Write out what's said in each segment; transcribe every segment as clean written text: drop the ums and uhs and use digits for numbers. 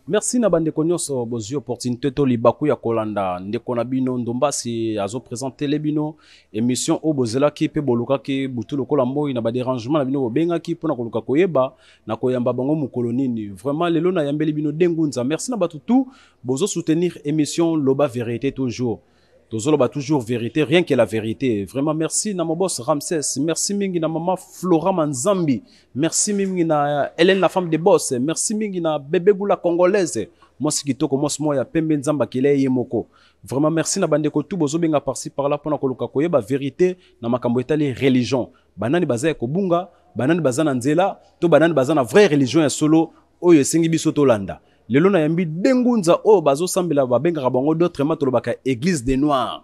Merci na bande konyoso bozi opportunité to libaku ya kolanda ndeko na bino ndombasi azo présenter les bino émission o bozela ki pe boluka ki butu lokola mboyi na ba dérangement na bino bobenga ki pona koluka koyeba na koyamba bango mukolo nini vraiment lelo na yambeli bino dengunza. Merci na batutu bozo soutenir émission Loba Vérité toujours. Tozoloba toujours vérité, rien que la vérité. Vraiment, merci na mon boss Ramsès. Merci mingi na maman Flora Manzambi. Merci mingi na Hélène, la femme des boss. Merci mingi na bébé Goula congolaise. Moi, si kitoko, moi, moi, ya pembe nzamba kile yemoko. Vraiment, merci na bande ko tout bozo benga par-ci par-là pour na koluka koyeba vérité na makambo etali religion. Banani baza ko bunga, banani baza na nzela, to banani baza na vraie religion ya solo oyo esengi biso to landa. Lelo na yambi dengunza o bazo sambela babenga bango d'autrement tolobaka église des noirs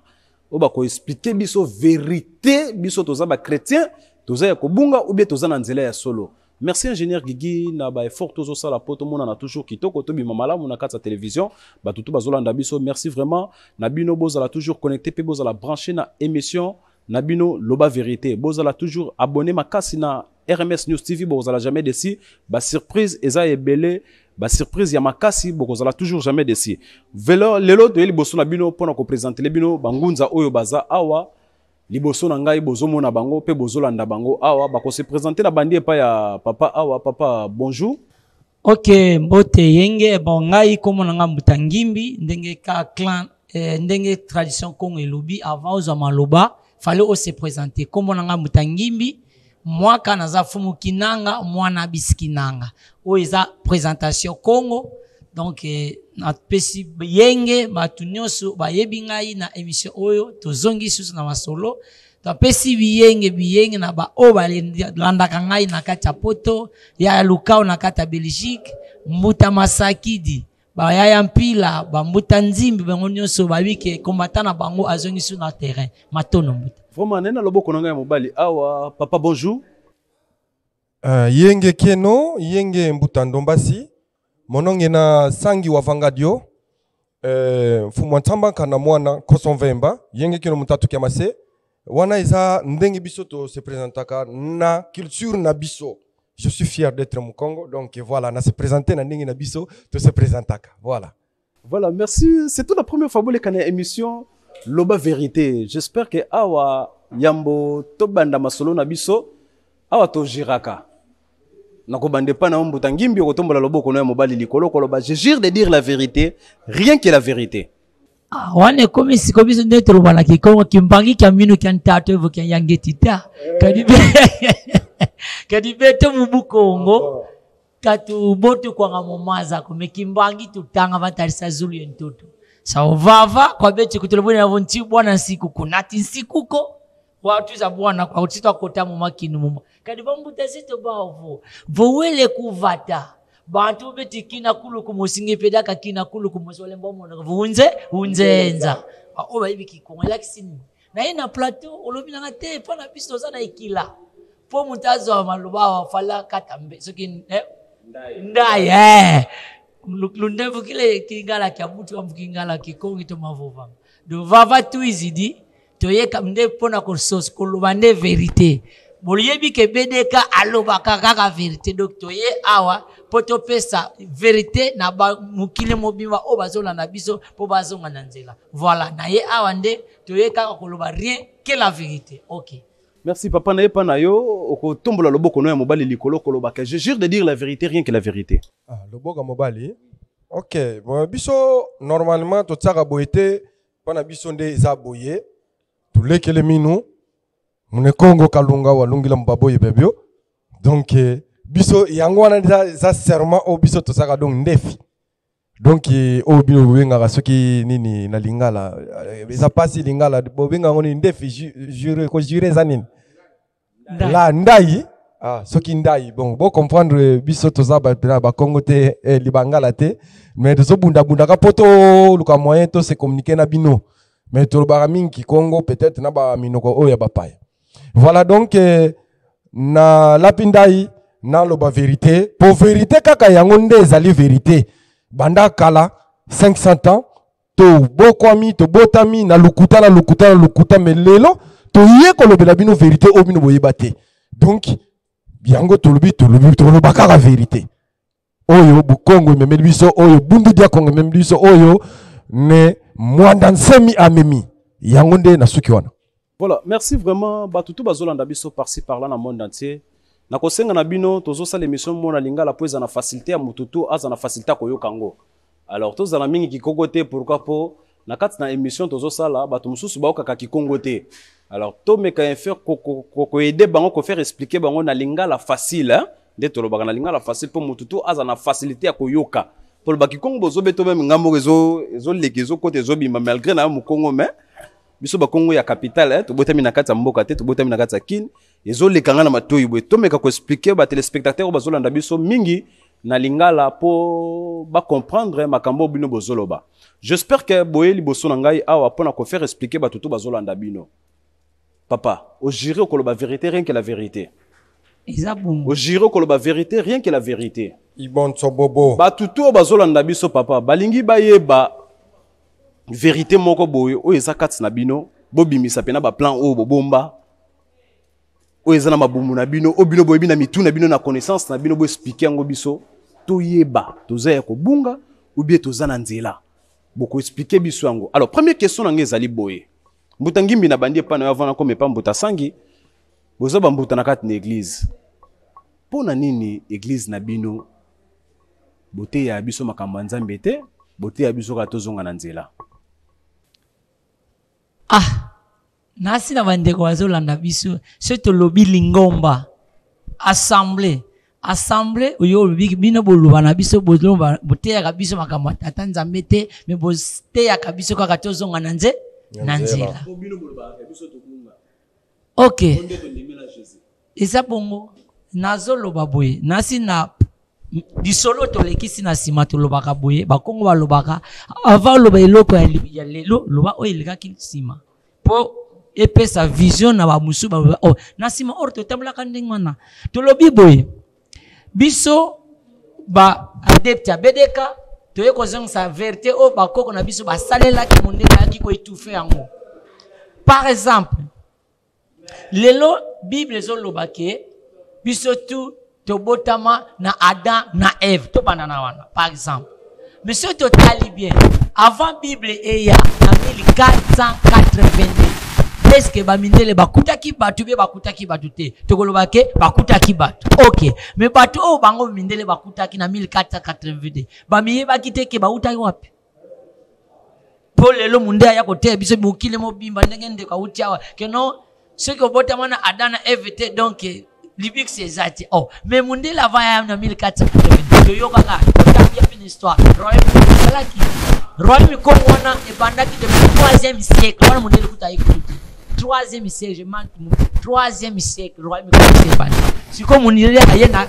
o bako expliquer biso vérité biso toza ba chrétien toza ya kobunga ou bien toza na nzela ya solo. Merci ingénieur Gigi na ba effort tozo sala poto mona na toujours kitoko to bima malamu na kata télévision batutu bazolanda biso. Merci vraiment na bino bozala toujours connecté pe bozala branché na émission na bino Loba Vérité bozala toujours abonné makasi na RMS News TV bozala jamais déci ba surprise eza ebele. Ba surprise ya makasi bokozala toujours jamais déci. Velo lelo to liboso na bino pona ko présenter les bino bangunza oyo baza awa liboso na ngai bozomona bango pe bozolanda bango awa bako se présenter na bandi pa ya papa awa papa bonjour. OK mbote yenge bon ngai komo na ngambuta ngimbi ndenge ka clan ndenge tradition Congo elobi avant aux maloba fallait on se présenter komo na ngambuta ngimbi mwaka naza fumu kinanga mwana biskinanga o eza présentation Congo donc na pesi yenge batu nyonso bayebi ngai na émission oyo tozongi susu na masolo to pesi biyenge na ba o balandaka ngai na kati ya poto ya lukao na kati ya Belgique mbuta masakidi ba ya mpila ba mbuta nzimbi bango nyonso babike combattant na bango azongi su na terrain matono mbuta. Vraiment nena loboko na ngai mobali awa papa bonjour. Yenge keno yenge mbuta ndombasi mononge na sangi wa vangadio fumwa ntamba kana mwana kosonvemba yenge keno mutatu kiamase wana iza ndenge biso to se présentaka na culture na biso. Je suis fier d'être au Congo donc voilà na se présenter na ndenge na biso to se présentaka voilà. Voilà, merci. C'est toute la première fois que vous émission Loba Vérité. J'espère que awa yambo to banda masolo na biso awa to jiraka. Nako bande pa na mbuta ngimbi ko tombola loboko na mobali likolo koloba. Je jure de dire la vérité, rien que la vérité. Ah wane komi si komi nde to bana ki Congo kimbangi kamino kan tato evo kan yangetita. Kadibe to mubu Congo. Katu boto kwa ngamomaza kumekimbangi tutanga vatarisa zulu yentoto sa vava kwa beti kutuloboni na vonti bwana siku kunati sikuko watu za bwana kwa utitwa kota makinu muma kadi bambuta sito bawo vowele kuvata bantu beti kina kulu kumusinge pedaka kina kulu kumusole mbomo vunze unzenza oba hivi kikongo lakini na ina plateau olobina ngate pana biso za na ikila po mutazo wa maluba wa fala katambe soki ndaye lundevu kile kingala kya mtu wa mkingala kikongi to mavova do vava tu izidi to yeka mde pona ko sos ko lubande vérité boliyebi ke bedeka aloba kaka vérité donc to ye awa poto pesa vérité na ba mukile mobimba o bazola na biso po bazonga na nzela voilà na ye awa nde to yeka ko loba rien que la vérité. OK. Merci papa na yepa na yo oko tombola loboko no ya mobali likolo koloba que je jure de dire la vérité rien que la vérité. Ah loboko mobali. OK, bon biso normalement to tsaka boyete pana biso nde za boye to lekele minu mune Congo kalunga walungila mbaboye bebio donc biso yango wana za serment o biso to tsaka donc ndefi donc o bino wenga soki nini na lingala za pasi lingala bobenga ngoni ndefi jure ko jure za nini la ndai ah soki ndai bon comprendre biso to za ba Congo te libangala te mais de bunda ka poto luka moyen to se communiquer na bino mais to ba mingi Congo peut-être na ba minoko o ya ba paya voilà donc na lapindai na loba vérité pour vérité kaka yango nde ezali vérité banda kala 500 ans to bokwami to botami na lukuta mais lelo to ye ko lobela bino vérité o bino boyeba te donc yango to lobi to loba kaka vérité oyo Bukongo memeli biso oyo Bundu dia Kongo memeli biso oyo ne mwanda nsemi amemi yango nde na suki wana. Voilà, merci vraiment batutu bazolanda biso par-ci par-là dans le monde entier. Na kosenga na bino tozo sa l'émission mona lingala po eza na facilité ya mututu aza na facilité ko kango. Alors toza na mingi ki kogote pourquoi po na kati na émission tozo sala batu mususu ba okaka ki kongote. Alors to meka faire ko aider bango ko faire expliquer bango na lingala facile hein. De to lobaka na lingala facile po mututu aza na facilité ya koyoka. Pour le baki kongo bozo beto même ngambo ezo lekezo côté zo bima malgré na mu kongo mais biso ba kongo ya capitale hein to botami na kati ya mboka te to botami na kati ya kin ezo lekanga na matoyi boy to meka ko expliquer ba téléspectateurs bazolanda biso mingi na lingala po ba comprendre makambo bino bozoloba. J'espère que boye liboso na ngai awa pona ko faire expliquer ba tutu bazolanda bino. Papa, au juré ko loba vérité rien que la vérité. Au juré ko loba vérité rien que la vérité. Ibon Sobobo. Ba tutu bazolanda biso papa, balingi bayeba vérité moko boye o eza kati na bino, bobimisa pena ba plan o bobomba. O eza na mabumu na bino, o bino boyebi na mitu na bino na connaissance na bino bo expliquer ngo biso, to yeba, toza ya ko bunga ou bien toza na nzela. Boko expliquer biso ngo. Alors première question na ngezali boye. Mbuta ngimbi na bandi pa na avant comme pas mbuta sangi. Bozo ba mbuta na kati na église. Pona nini église na bino bote ya biso makambo nzambe te, bote ya biso ka tozonga na nzela. Ah, nasi na bandeko bazolanda biso, se to lobi lingomba, assemblée oyo bino boluba na biso boluba bote ya biso makambo tata nzambe te, me bote ya biso ka tozonga na nzela. OK. Eza bongo nazoloba boye, nasi na disolo tolekisi na sima tolobaka boye bakongo balobaka avant loba eloko ya lelo loba o elekaki sima po epesa vision na ba musu ba oh na sima or totambolaka ndenge wana tolobi boye biso ba adepte ya BDK toye kozongisa vérité o bakoko na biso basalelaki mondela yaki ko étouffer yango. Par exemple lelo Bible ezoloba ke biso tout tobotama na Adam na Ève to banana wana par exemple. Monsieur totali bien avant Bible eya na 1482 est-ce que bamindele bakutaki batu be bakutaki batu te tokoloba ke bakutaki batu OK mais batu o bango mindele bakutaki na 1482 bamiyeba kiteke bautaki wapi po lelo munde ya kote biso bukile mobimba ndenge ndeka utiawa keno ceux qui obotama na Adam na Ève te donc Libik c'est zati. Oh, mais mon Dieu la va en 1480. Yo kaka, il y a une histoire. Royaume Kongwana et pendant qui depuis 3e siècle, voilà mon Dieu le kuta écouté. 3e siècle, je manque 3e siècle, Royaume Kongwana. C'est comme on irait à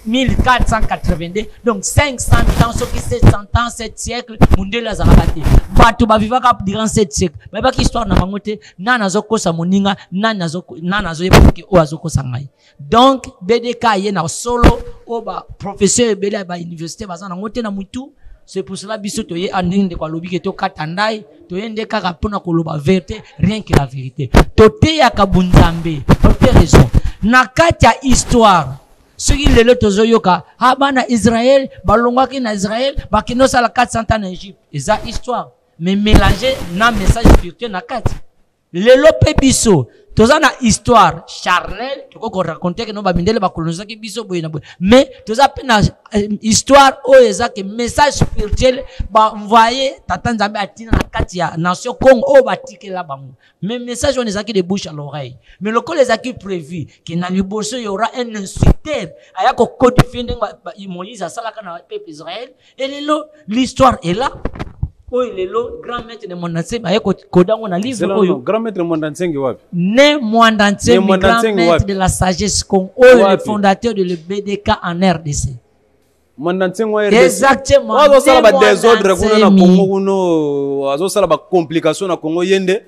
1482, donc 500 ans, ce qui 700 ans, 7 siècles, mon Dieu la zarabate. Batu ba vivaka durant 7 siècles. Mais pas histoire na bangote, na nazoko sa moninga, na nazo yepoke o azoko sangai. Donc BDK ye na solo o ba professeur bela ba université bazana ngote na mutu. C'est pour cela biso to ye andinde kwa lobi ke to katandai, to yende kaka pona ko loba vérité, rien que la vérité. To te ya kabunzambe, pour raison. Na kati ya histoire ceux qui le tozoyoka habana Israël balongwaki na Israël bakino sala 400 ans en Égypte eza histoire mais mélanger na message spirituel na kati lelo pe biso toza na histoire charnelle toko raconter que no bamindele bakolonizaki biso boye na boye mais toza pe na histoire o eza que message spirituel ba envoyer tata nzambe atina na kati ya nation Congo o batikela bango mais message on ezaki de bouche à l'oreille mais le col ezaki prévu que na liboso il y aura un instructeur aya ko codifier Moïse asalaka na peuple Israël et l'histoire est là. Oh, lelo grand maître de Mondantseng aye kodango na livre oyo grand maître de Mondantseng wapi ne Mondantseng grand maître de la sagesse Congo le fondateur de le BDK en RDC. Mondantseng wa RDC exactement azo sala ba désordre kuna na Congo kuno azo sala ba complication na Congo yende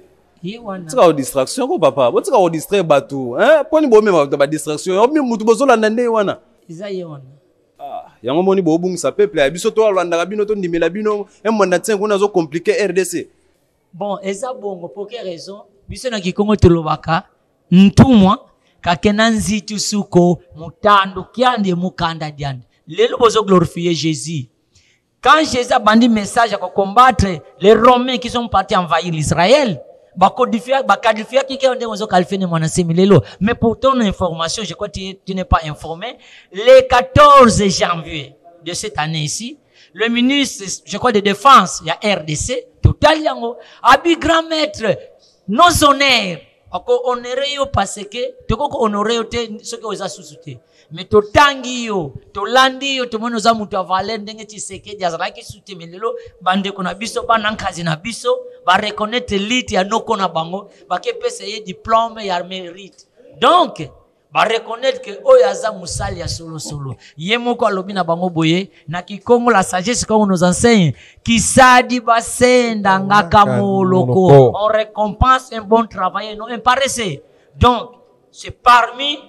tika o distraction ko papa bo tika o distraire batu hein poni bo mema ba distraction o mi mutu bozolanda nde wana izaye wana yango moni bo bungisa peuple ya biso to alanda bino to ndimela bino Mondantseng kuna zo compliquer RDC. Bon eza bongo pour quelle raison biso na Kikongo tolobaka ntumwa kakena nzitu suko mutando kyande mukanda diande Les gens ont glorifié Jésus. Quand Jésus a bandit message à combattre les Romains qui sont partis envahir l'Israël, mais pour ton information, je crois que tu n'es pas informé, le 14 janvier de cette année ici, le ministre, je crois, de défense, il y a RDC, total yango, abi grand maître, nos honneurs, honoré yo parce que, toko honoré yo te, ce que vous avez sous-souté. Mais to tangi yo, to landi yo, to mono za mutu avale, ndenge Tshisekedi, jazaraki soute melelo, bande kona biso, banankazi na biso, ba reconnaître l'élite ya noko na bango, ba ke pese ye diplôme ya mérite. Donc, ba reconnaître que oyaza musali ya solo solo. Yemo ko alobi na bango boye, na kikongo la sagesse comme nos enseigne, kisadi basenda ngaka moloko. On récompense un bon travail, non un paresseux. Donc, c'est parmi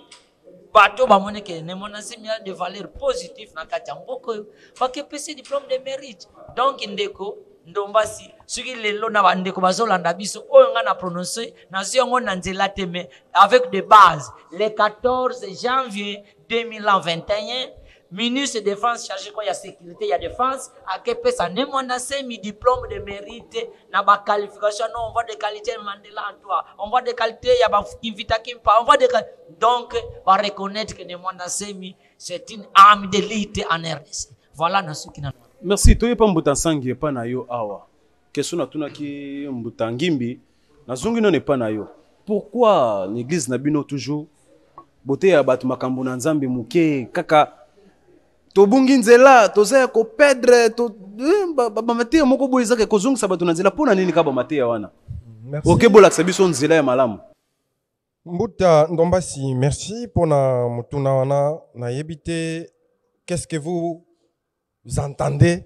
bateau bamone ke ne monasemi de valeur positive na kati mboko fa ke pese diplôme de mérite. Donc ndeko ndombasi soki lelo na bandeko bazolanda biso oyo nga na prononcer na ziongo na nzela teme avec de base le 14 janvier 2021 ministre de défense chargé quoi, il y a sécurité, il y a défense, à quel point ça ne m'a semi diplôme de mérite, n'a pas qualification, non, on voit des qualités Mandela en toi, on voit des qualités, il y a pas Kimvita Kimpa, on voit des qualités. Donc, on va reconnaître que ne m'a semi, c'est une arme d'élite en RDC. Voilà, dans ce qui n'a. Merci, toi, pas Mbutansangi, pas na yo awa. Question na tuna ki Mbutangimbi, na zungi non n'est pas na yo. Pourquoi l'église n'a bino toujours, beauté à batu makambu na nzambi muke, kaka, tobungi nzela tozaya ko perdre to ba matia moko boy zaka ko zungisa bato na nzela pona nini ka ba matia wana. Merci. OK bolakisa biso nzela ya malamu. Mbuta Ndombasi, merci pour na mutuna wana na yebite. Qu'est-ce que vous entendez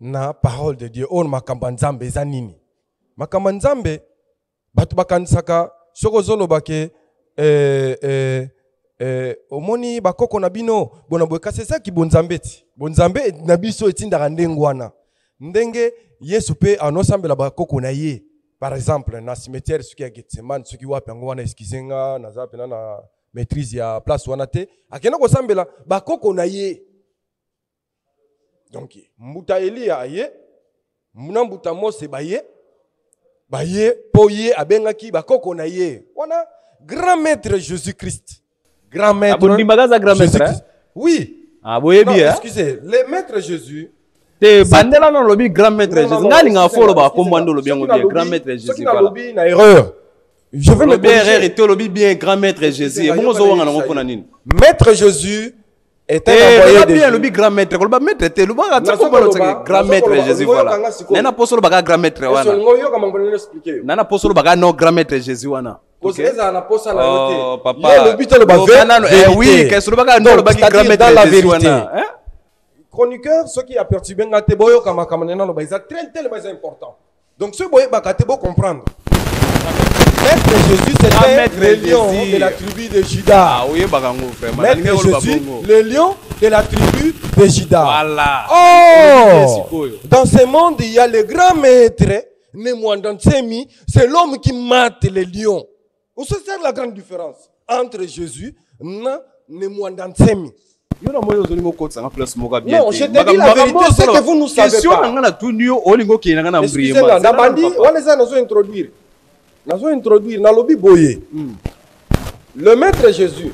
na parole de Dieu? On makamba nzambe za nini? Makamba nzambe batu bakanisaka soko zolo bake omoni bakoko na bino bona boka c'est ça qui bonzambeti bonzambe na biso etindaka ndengwana ndenge Yesu pe anosambela bakoko na ye par exemple na cimetière suki ya Getsemane suki wapi ngo wana eskizenga na zape na maîtrise ya place wana te akena ko sambela bakoko na ye donc mbuta Elia ye muna mbuta Mose baye po ye abengaki bakoko na ye wana grand maître Jésus-Christ. Grand maître. Grand maître, hein? Oui. Ah, boye bien. Excusez, le maître Jésus. Te bandela non lobi grand maître Jésus. Ngali nga folo ba kombando lobi ngo bien grand maître Jésus voilà. Lobi na erreur. Je veux me corriger. Et te lobi bien grand maître Jésus. Bon zo wanga ngo pona nini. Maître Jésus est un envoyé de bien lobi grand maître. Loba maître te loba ta ko balo grand maître Jésus voilà. Nana posolo ba grand maître wana. Ngoyo kama ngone expliquer. Nana posolo ba non grand maître Jésus wana. Okay. Oh, papa. Oui, qu'est-ce que dans la vérité. Chroniqueur, ce qui a perturbé ngate boyo kama kamanena no baisa tellement important. Donc ce boyo bakate bo comprendre. Maître Jésus c'était le lion de la tribu de Juda. Ah oui, bagango frère. Maître Jésus, le lion de la tribu de Juda. Voilà. Oh! Dans ce monde, il y a le grand maître Nemwandansemi, c'est l'homme qui mate les lions. Où c'est la grande différence entre Jésus et Nemwandansemi? Non, je te dis la vérité, c'est que vous ne savez pas. Excusez-moi, Nabandi, on les a introduire. Nous introduire dans le boye. Le maître Jésus,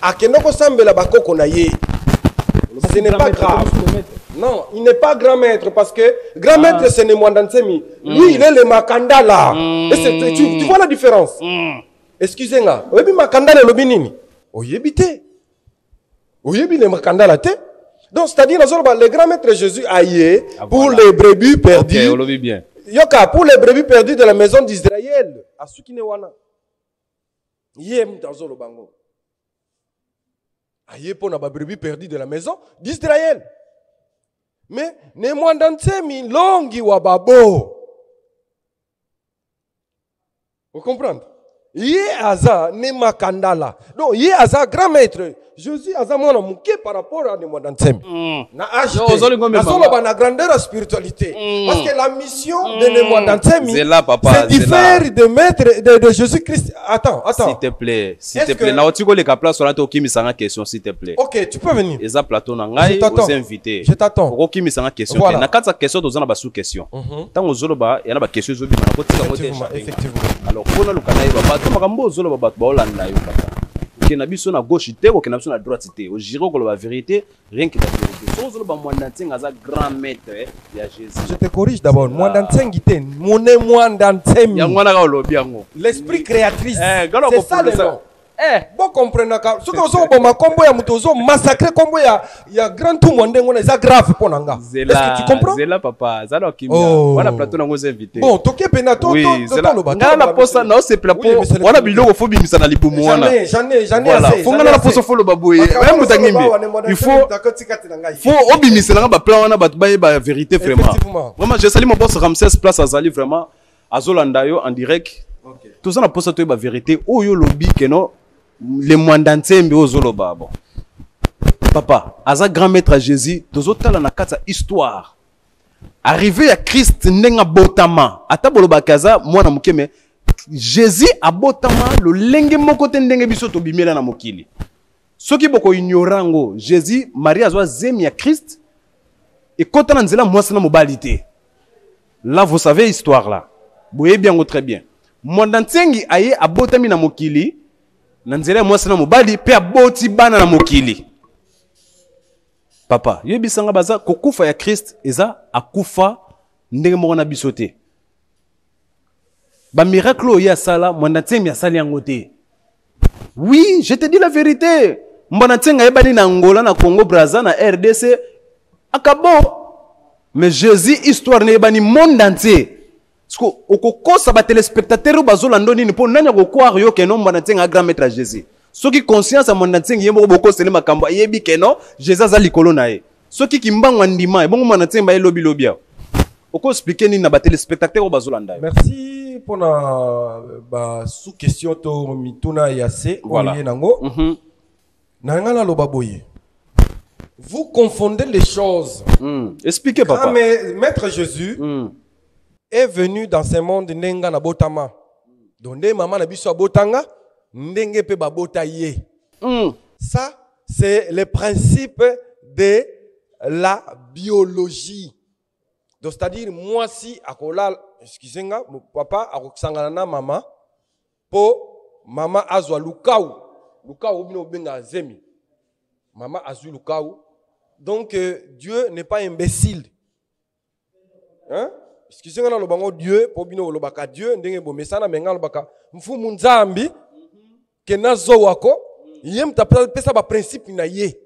à Kenoko Sambela Bakoko Naye, ce n'est pas grave. Non, il n'est pas grand maître parce que grand maître c'est Nemwandansemi. Lui, il est le Makanda là. Et tu vois la différence? Excusez-moi. Oyebi Makanda le lobinini. Oyebite. Oyebi le Makanda la te. Donc, c'est-à-dire, le grand maître Jésus a yé pour les brebis perdus. Ok, bien. Yoka, pour les brebis perdus de la maison d'Israël. À ce qui n'est wana. Yé mtazolo bango. Aye pour na brebis perdus de la maison d'Israël. Mais ne Nemwandansemi longi wa babo. Vous comprenez? Yé aza ne makandala. Donc yé aza grand maître. Jésus aza mwana muke par rapport à des Mwandantsemi. Na âge na solo ba na grandeur à spiritualité. Parce que la mission de Mwandantsemi c'est diffère de maître de Jésus-Christ. Attends. S'il te plaît. Na otiko le place sur la toki misanga question s'il te plaît. OK, tu peux venir. Eza plateau na ngai aux invités. Je t'attends. Oko ki misanga question. Na katsa question tozana ba sous question. Tant ozolo ba yana ba question zobi na kotika kote. Effectivement. Alors pona lukana iba ba to makambo ozolo ba ba olanda yo papa. Qui na biso na gauche te ko na biso na droite te o giro ko la vérité rien que la vérité so zo ba Mwandantseng aza grand maître ya Jésus. Je te corrige d'abord Mwandantseng te moné Mwandantsem ya ngwana ka lobi yango l'esprit créatrice c'est ça le nom. Bon comprendre ka ce que so bomba combo ya mutozo massacrer combo ya grand tout monde ngona ça grave pour nanga. Est-ce que tu comprends? Zela papa zala kimia voilà plateau nango invité. Bon toke pena to lo ba. Na posa na c'est plateau voilà biloko fo bimisa na libumu wana. J'en ai voilà fo ngana na poso fo lo baboye même mutangimbi il faut obimisa na ba plan wana ba ba vérité vraiment. Vraiment je salue mon boss Ramsès Place Azali vraiment azolanda yo en direct. Tout ça na posa to ba vérité oyo lobi keno les Mwandantsem ozoloba bon papa aza grand maître à Jésus tozotala na kata histoire arrivé à Christ ndenga botama ata boloba kaza mwana muke mais Jésus abotama lo lenge moko te ndenge biso to bimela na mokili soki boko ignorango Jésus Marie azwa zemi ya Christ et kota na nzela mwasi na mobalité là vous savez histoire là boye bien très bien Mwandantseng aye abotami na mokili nanzela mwasi na mobali pe aboti bana na mokili papa yebisanga baza kokufa ya Christ eza akufa ndenge moko na biso te ba miracle ya sala Mwandantseng ya sali yango te. Oui, je te dis la vérité. Mwandantseng ayebani na Angola na Congo Brazza na RDC akabo mais Jésus histoire ne yebani monde entier. Parce que okokosa ba téléspectateurs bazolando nini po nanya ko croire yo keno Mwandantseng a grand maître à Jésus. Soki conscience à Mwandantseng yembo boko sele makambo yebi keno Jésus za likolo na ye. Soki kimbangwa ndima e bongo Mwandantseng ba lobi lobia. Oko expliquer nini na ba téléspectateurs bazolanda. Merci pour la sous question to mituna yase oye nango. Nangana lobaboye. Vous confondez les choses. Expliquez papa. Mais maître Jésus est venu dans ce monde nenga na botama. Donde maman na biso botanga ndenge pe babota ye. Ça c'est le principe de la biologie. Donc c'est-à-dire moi si akola excusez-moi mon papa akosangana na mama po mama azwa lukau bino benga zemi mama azwa lukau donc Dieu n'est pas imbécile. Hein? Excusez-moi na lobango Dieu po bino lobaka Dieu ndenge bo mesana menga lobaka mfumu nzambi ke nazo wako yem pesa ba principe na ye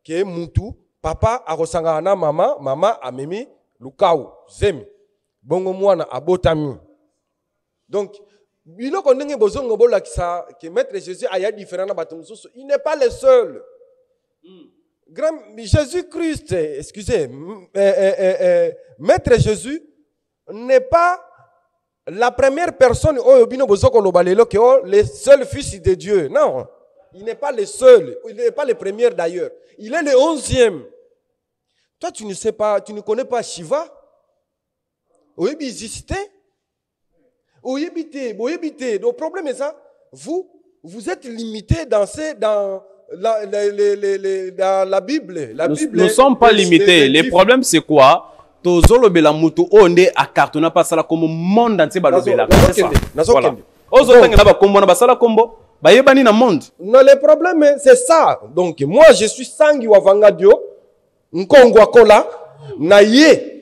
ke muntu papa akosangana na mama amemi lukau zemi bongo mwana abotami. Donc biloko ndenge bozongo bolakisa que maître Jésus aya différent na bato mususu, il n'est pas le seul. Grand Jésus-Christ, excusez, maître Jésus n'est pas la première personne oyo bino bozoko lobalelo que le seul fils de Dieu. Non, il n'est pas le seul, il n'est pas le premier d'ailleurs. Il est le 11e. Toi tu ne sais pas, tu ne connais pas Shiva? Oui, il existait. Oui, habité. Le problème est ça. Vous êtes limité dans la Bible. Nous ne sommes pas limités. Le problème, c'est quoi? Tozolo bela mutu onde a cartona pas ça comme monde entier balobela. C'est ça. Voilà. Ozo tanga ba kombo na basala kombo. Ba yebani na monde. Non, le problème c'est ça. Donc moi je suis sangi wa vangadio. Nkongo akola na ye.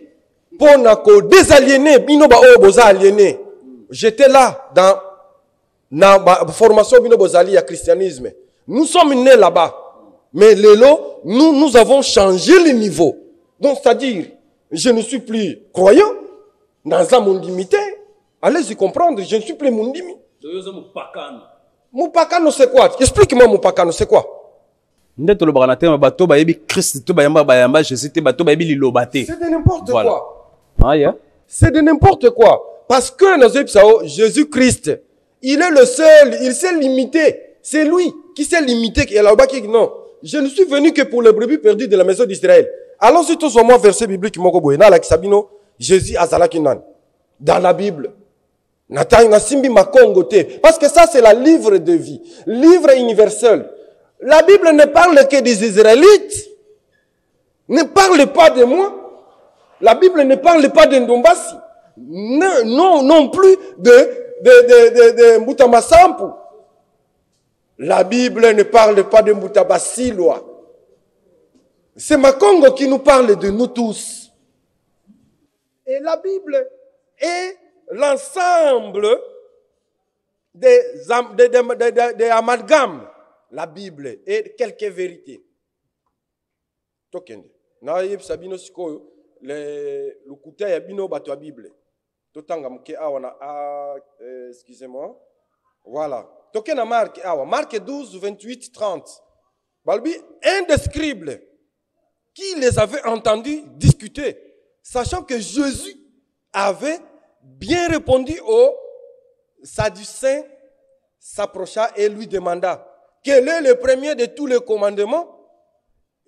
Pour ko désaliéner bino ba o boza aliéné. J'étais là dans la formation bino bozali ya christianisme. Nous sommes nés là-bas. Mais lelo nous avons changé le niveau. Donc c'est-à-dire je ne suis plus croyant dans un monde limité. Allez-y comprendre, je ne suis plus monde limité. Moupakano c'est quoi? Explique-moi Moupakano c'est quoi? C'est de n'importe quoi. Ah, yeah. C'est de n'importe quoi. Parce que Jésus-Christ Il est le seul, il s'est limité. C'est lui qui s'est limité. Et là-bas qui dit non, je ne suis venu que pour les brebis perdues de la maison d'Israël. Alors si tous moi verset biblique moko boye na la Sabino, Jésus azalaki nan dans la Bible. Natanga simbi makongo te, parce que ça c'est la livre de vie, livre universel. La Bible ne parle que des Israélites. Ne parle pas de moi. La Bible ne parle pas de Ndombasi. Non plus de Mbutamasampu. La Bible ne parle pas de Mbutabasilwa. C'est Makongo qui nous parle de nous tous. Et la Bible est l'ensemble des amalgames. La Bible est quelques vérités. Tokende. Na yeb sabino sikoyo le lukuta ya bino bato ya Bible. Totanga mke awa na excusez-moi. Voilà. Tokena Marc awa, Marc 12 28 30. Balbi un des scribes qui les avait entendus discuter, sachant que Jésus avait bien répondu aux Sadducéens, s'approcha et lui demanda quel est le premier de tous les commandements?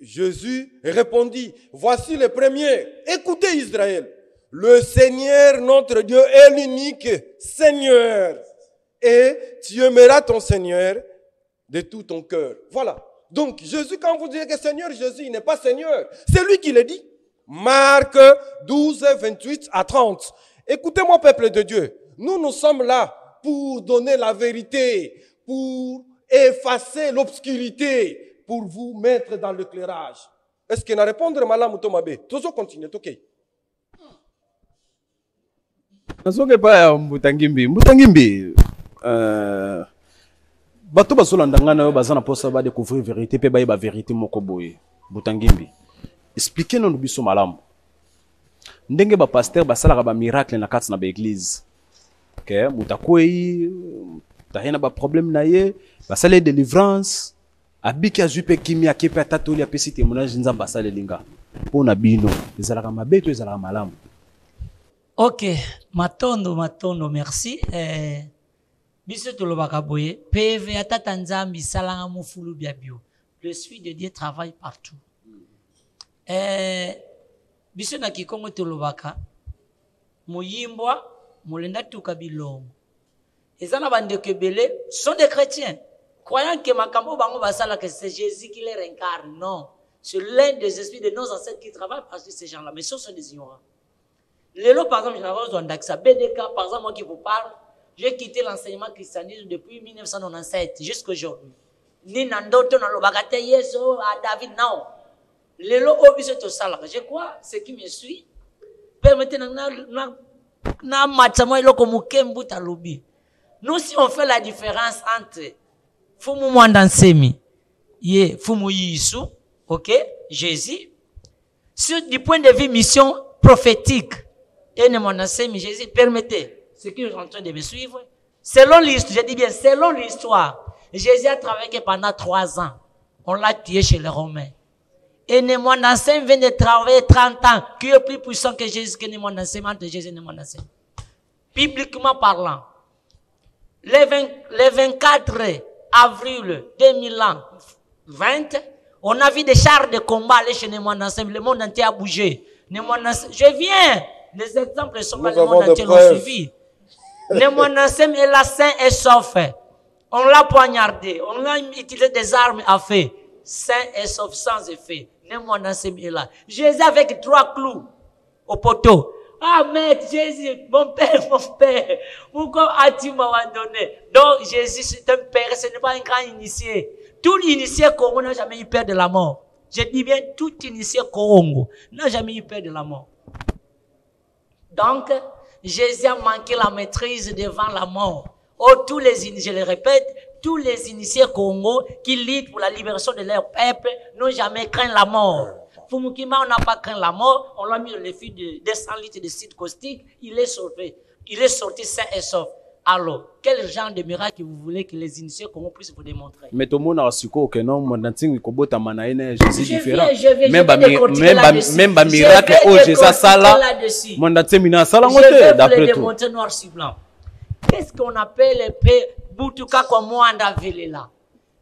Jésus répondit, voici le premier. Écoutez Israël, le Seigneur notre Dieu est l'unique Seigneur. Et tu aimeras ton Seigneur de tout ton cœur. Voilà. Donc Jésus, quand vous dites que Seigneur, Jésus, il n'est pas Seigneur. C'est lui qui le dit. Marc 12, 28 à 30. Écoutez-moi, peuple de Dieu. Nous sommes là pour donner la vérité, pour effacer l'obscurité, pour vous mettre dans l'éclairage. Est-ce qu'il y a une réponse à Malam Tomabe? Toujours continuer, ok? Mbutangimbi, bato basolanda na yo bazana posa ba découvrir vérité pe ba vérité moko boye. Mbutangimbi, expliquez-nous biso malamu. Ndenge ba pasteur basalaka ba miracle na kati na ba église. OK, mutakwei tahena ba problème na ye, basale délivrance, abiki azupe kimia kepe atatoli apesi témoignage nzamba basale linga. Pona bino, ezalaka mabeto ezalaka malamu. Ok, matondo, merci. Biso tolobaka boye, PV atata nzambi salanga mufulu biabio. L'esprit de Dieu travaille partout. Biso na kikongo tolobaka, moyimbwa, molenda tuka bilongo. Ezana bandeko ebele sont des chrétiens. Croyant que makambo bango basala que c'est Jésus qui les réincarne. Non, c'est l'un des esprits de nos ancêtres qui travaillent parce que ces gens-là, mais ce sont des ignorants. Lélo, par exemple, BDK, par exemple, moi qui vous parle, j'ai quitté l'enseignement christianisme depuis 1997 jusqu'à aujourd'hui. Ni Nandoto, Nalobagate, Yeso, à David, non. Lélo, obligé de ça. Je crois, ce qui me suit, permettez-nous, nous, si on fait la différence entre Fumu Mwandansemi et Fumu Yisu, ok, Jésus, du point de vue mission prophétique, et mon enseignant, Jésus, permettez, ce qui sont en train de me suivre, selon l'histoire, je dis bien, selon l'histoire, Jésus a travaillé pendant 3 ans. On l'a tué chez les Romains. Et mon enseignant vient de travailler 30 ans, qui est plus puissant que Jésus, que mon enseignant, entre Jésus et mon enseignant. Bibliquement parlant, le 24 avril 2020, on a vu des chars de combat aller chez mon enseignant, le monde entier a bougé. Je viens. Les exemples sont pas le monde entier l'ont suivi. Nemonassem est là sain et sauf. On l'a poignardé, on a utilisé des armes à feu. Sain et sauf, sans effet. Nemonassem est là. Jésus avec 3 clous au poteau. Ah, mais Jésus, mon père, pourquoi as-tu abandonné? Donc Jésus c'est un père, ce n'est pas un grand initié. Tout initié Congo n'a jamais eu peur de la mort. Je dis bien, tout initié Congo n'a jamais eu peur de la mort. Donc, Jésus a manqué la maîtrise devant la mort. Oh, je le répète, tous les initiés Congo qui luttent pour la libération de leur peuple n'ont jamais craint la mort. Fumukima, on n'a pas craint la mort, on l'a mis dans le fil de 200 litres de acide caustique, il est sauvé. Il est sorti sain et sauf. Alors, quel genre de miracle vous voulez que les initiés Congo puissent vous démontrer? Mais tout le monde a su que non, mon anting kobota manaïne Jésus différent. Même ba miracle oh Jésus ça là. Mon anting mina ça là je vais vous le démontrer noir sur blanc. Qu'est-ce qu'on appelle Boutuka comme Mwanda Velela?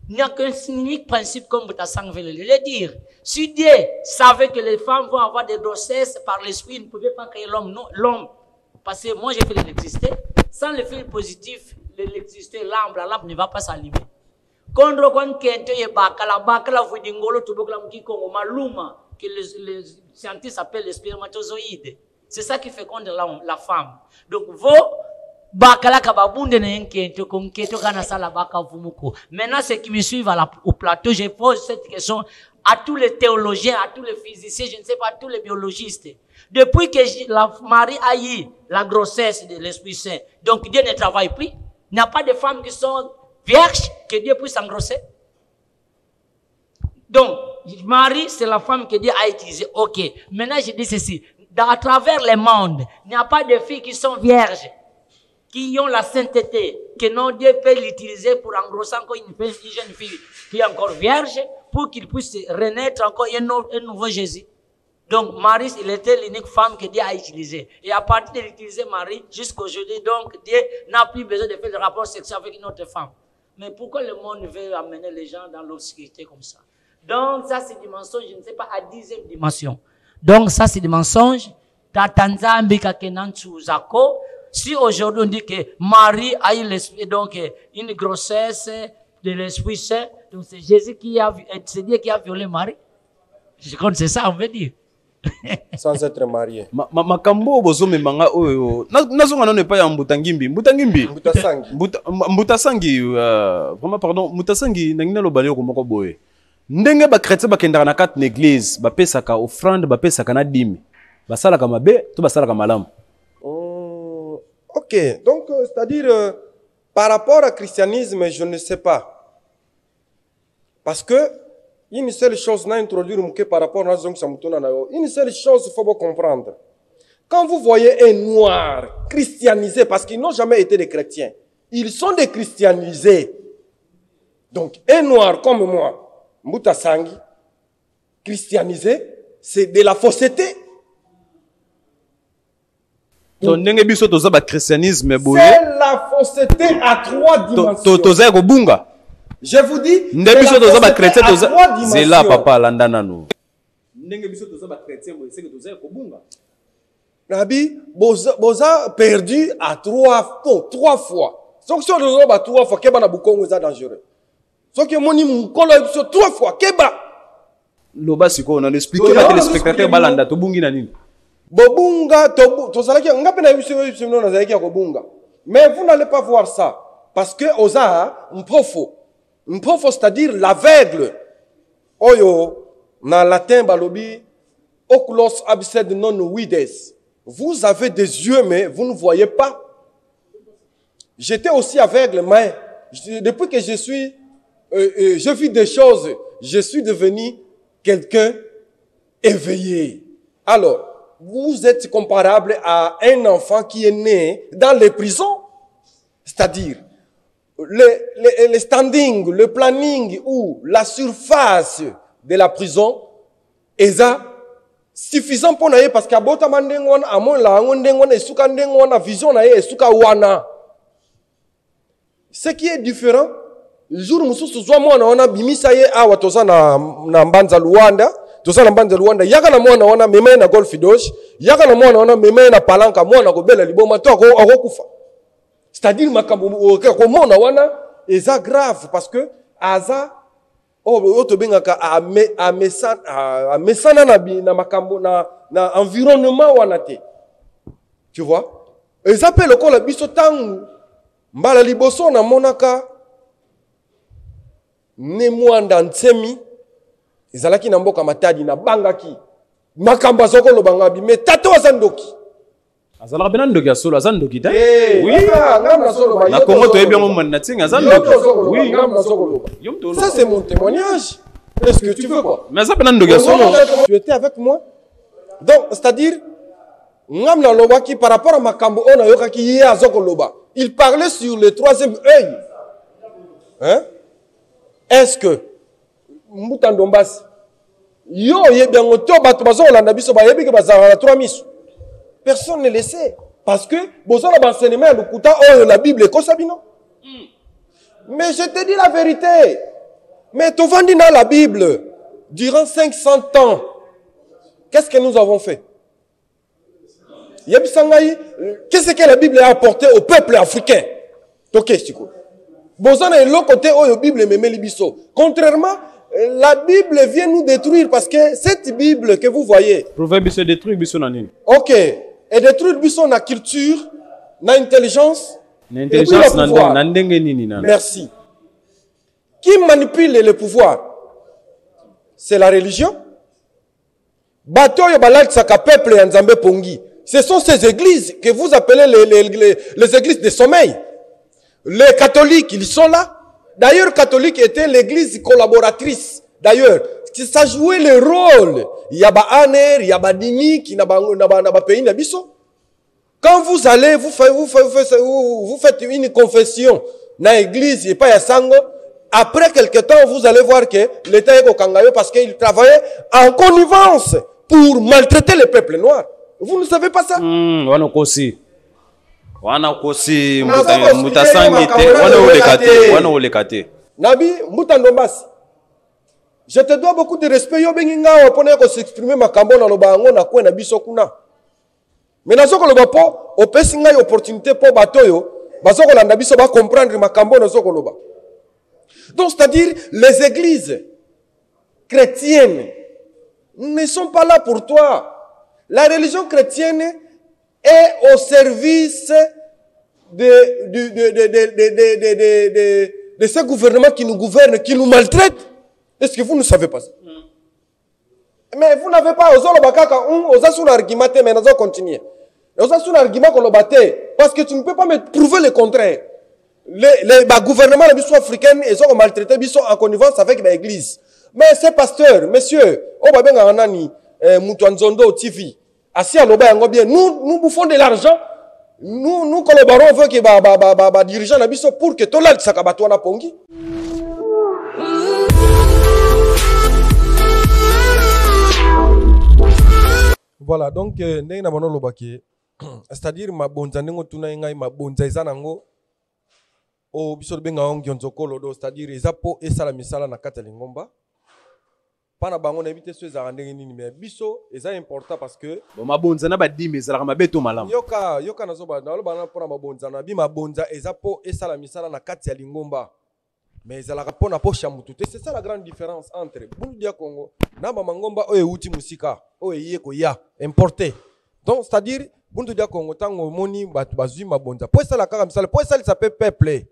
Il n'y a qu'un unique principe comme Boutasang Velela. Le dire, si Dieu savait que les femmes vont avoir des grossesses par l'esprit, il ne pouvait pas créer l'homme. Non, l'homme, parce que moi j'ai fait l'électricité, sans le fil positif, l'électricité, la lampe ne va pas s'allumer. Quand on kente ye bakala vudingolo tubokla mkikongo maluma que les scientifiques appellent les spermatozoïdes. C'est ça qui féconde la femme. Donc vos bakala kababunde ne kente konketo kana sala baka vumuko. Maintenant ceux qui me suivent au plateau, je pose cette question à tous les théologiens, à tous les physiciens, je ne sais pas, à tous les biologistes. Depuis que Marie a eu la grossesse de l'Esprit Saint, donc Dieu ne travaille plus. Il n'y a pas de femmes qui sont vierges que Dieu puisse engrosser. Donc, Marie, c'est la femme que Dieu a utilisée. Ok. Maintenant, je dis ceci. À travers le monde, il n'y a pas de filles qui sont vierges, qui ont la sainteté, que non, Dieu peut l'utiliser pour engrosser encore une jeune fille qui est encore vierge, pour qu'il puisse renaître encore un nouveau Jésus. Donc, Marie, il était l'unique femme que Dieu a utilisée. Et à partir de l'utiliser Marie, jusqu'aujourd'hui, donc, Dieu n'a plus besoin de faire de rapport sexuel avec une autre femme. Mais pourquoi le monde veut amener les gens dans l'obscurité comme ça? Donc, ça, c'est des mensonges, je ne sais pas, à 10e dimension. Donc, ça, c'est des mensonges. Si aujourd'hui on dit que Marie a eu donc, une grossesse de l'Esprit Saint, donc c'est Jésus c'est Dieu qui a violé Marie. Je crois que c'est ça, on veut dire. Sans être marié. Makambo bozome manga oyo. Nazonga none pa ya Mbutangimbi. Mbutasangi vraiment pardon, Mbutasangi nangina lo balio ko moko boye. Ndenge ba chrétien ba kendaka na kat l'église, ba pesaka offrande, ba pesaka na dîme. Ba sala ka mabe, to ba sala ka malamu. OK, donc c'est-à-dire par rapport au christianisme, je ne sais pas. Parce que une seule chose n'a introduit par rapport à une seule chose, il faut comprendre. Quand vous voyez un noir christianisé, parce qu'ils n'ont jamais été des chrétiens, ils sont des christianisés. Donc, un noir comme moi, Mbutasangi, christianisé, c'est de la fausseté. C'est la fausseté à 3 dimensions. Je vous dis, c'est là papa landana Nabi, boza perdu à 3 fois. Donc si on a 3 fois, keba na bukongo est dangereux. Donc moni mukolo 3 fois, keba. Loba siko on a expliqué à téléspectateur balanda to bungi na nini. Bobunga to salaki ngape na biso na zalaki ya kobunga. Mais vous n'allez pas voir ça parce que oza mprofo. Mprofo, c'est-à-dire l'aveugle. Oyo, na latin balobi, oculos absed non vides. Vous avez des yeux, mais vous ne voyez pas. J'étais aussi aveugle, mais depuis que je vis des choses, je suis devenu quelqu'un éveillé. Alors, vous êtes comparable à un enfant qui est né dans les prisons. C'est-à-dire, le standing, le planning ou la surface de la prison est suffisant pour nous parce qu'à bota mandengwan amon la ngondengwan esuka ndengwan vision na esuka wana. Ce qui est différent, le jour où nous sommes mwana bimisa ye awa toza na mbanza Luanda, toza na mbanza Luanda yaka na mwana wana meme na golf doge, yaka na mwana wana meme na palanka mwana ko bela liboma to akokufa. C'est-à-dire makambo komona wana eza grave parce que aza otobengaka a mesana na makambo na environnement wana te. Tu vois? Eza pe lokola biso tangu mbala liboso na monaka ne mwanda ntsemi ezalaki na mboka Matadi na bangaki makambo azokolo bangabi mais tato azandoki. Azala bena ndoki solo azandoki ta. Oui, na Congo to ebiongo manda tinga azandoki. Oui, ça c'est mon témoignage. Est-ce que tu veux quoi? Mais ça bena ndoki solo. Tu étais avec moi. Donc, c'est-à-dire ngamna loba qui par rapport à makambo ona yoka ki ye azokoloba. Il parlait sur le 3e œil. Hein? Est-ce que Mbutandombasi yo yebiango to bato bazolanda biso ba yebi ke bazala 3 miso. Personne ne le sait. Parce que, besoin d'enseignement, la Bible est comme ça, non? Mais je te dis la vérité. Mais tu vendis dans la Bible, durant 500 ans, qu'est-ce que nous avons fait? Qu'est-ce que la Bible a apporté au peuple africain? Contrairement, la Bible vient nous détruire parce que cette Bible que vous voyez. Proverbe se détruit, ok. Et détruire la culture, l'intelligence. L'intelligence, merci. Qui manipule le pouvoir? C'est la religion. Ce sont ces églises que vous appelez les églises de sommeil. Les catholiques, ils sont là. D'ailleurs, catholique était l'église collaboratrice. D'ailleurs, ça jouait le rôle. Il y a Aner, il y a Dini qui n'a pas pays n'abisso. Quand vous allez, vous faites une confession dans l'église et pas à Sango. Après quelque temps, vous allez voir que l'État est au Kangayo parce qu'il travaillait en connivence pour maltraiter le peuple noir. Vous ne savez pas ça? Nabi, Moutandombasi. Je te dois beaucoup de respect. Yo benginga opone ko s'exprimer makambo na loba ngo na ko na biso kuna. Mais nazo ko loba po opesinga opportunité po batoyo, bazo ko landa biso ba comprendre makambo nazo ko loba. Donc c'est-à-dire les églises chrétiennes ne sont pas là pour toi. La religion chrétienne est au service de ce gouvernement qui nous gouverne, qui nous maltraite. Est-ce que vous ne savez pas ça? Mais vous n'avez pas osé argument, mais nous allons continuer. Osé argument qu'on a parce que tu ne peux pas me prouver le contraire. Les gouvernements africains, ils ont maltraité, ils sont en connivence avec l'église. Mais ces pasteurs, messieurs, Moutoanzondo TV, assis à l'Oba bien, nous bouffons de l'argent, nous collaborons avec les dirigeants pour que tout le monde s'accabatoue pongi. Voilà, donc, c'est-à-dire, ma bonza nengo tuna ngai ma bonza izanango o biso benga ongi onzokolo do, c'est-à-dire ezapo esala misala na kata lingomba. Pana bango na éviter ceux à ndenge nini mais biso eza important parce que bon mabonza na ba dimi ezala mabeto malamu yoka nazo ba na lobana pona mabonza na bi mabonza ezapo esala misala na kati ya lingomba mais ezala pona po chamutu. C'est ça la grande différence entre Bundu dia Congo na mangomba o euti musika o eye ko ya importé. Donc c'est-à-dire Bundu dia Congo tango moni batu bazui mabonza po esala kaka misala po esala s'appelle peuple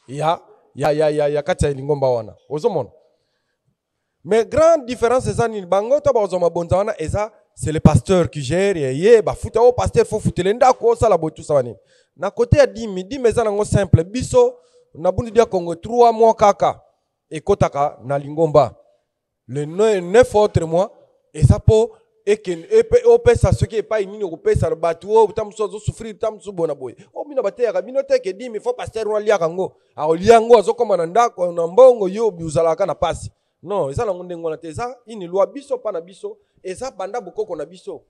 ya kati ya lingomba wana ozomona. Mais grande différence c'est ça ni bango to bazoma bonza wana eza c'est le pasteur qui gère ye ba futa o pasteur faut futele ndako ça la botu ça wani na côté ya dimi eza nango simple biso na Bundu dia Congo 3 mois kaka et kotaka na lingomba le 9 autres mois et ça po et que o pesa ce qui est pas nini ko pesa batu o tamso zo souffrir tamso bona boy o bino bateka bino teke dimi faut pasteur on lia kango a liango azokoma na ndako na mbongo yo biuzalaka na pasi. Non, ça on est ça, une loi biso pas na biso et ça banda boko na biso.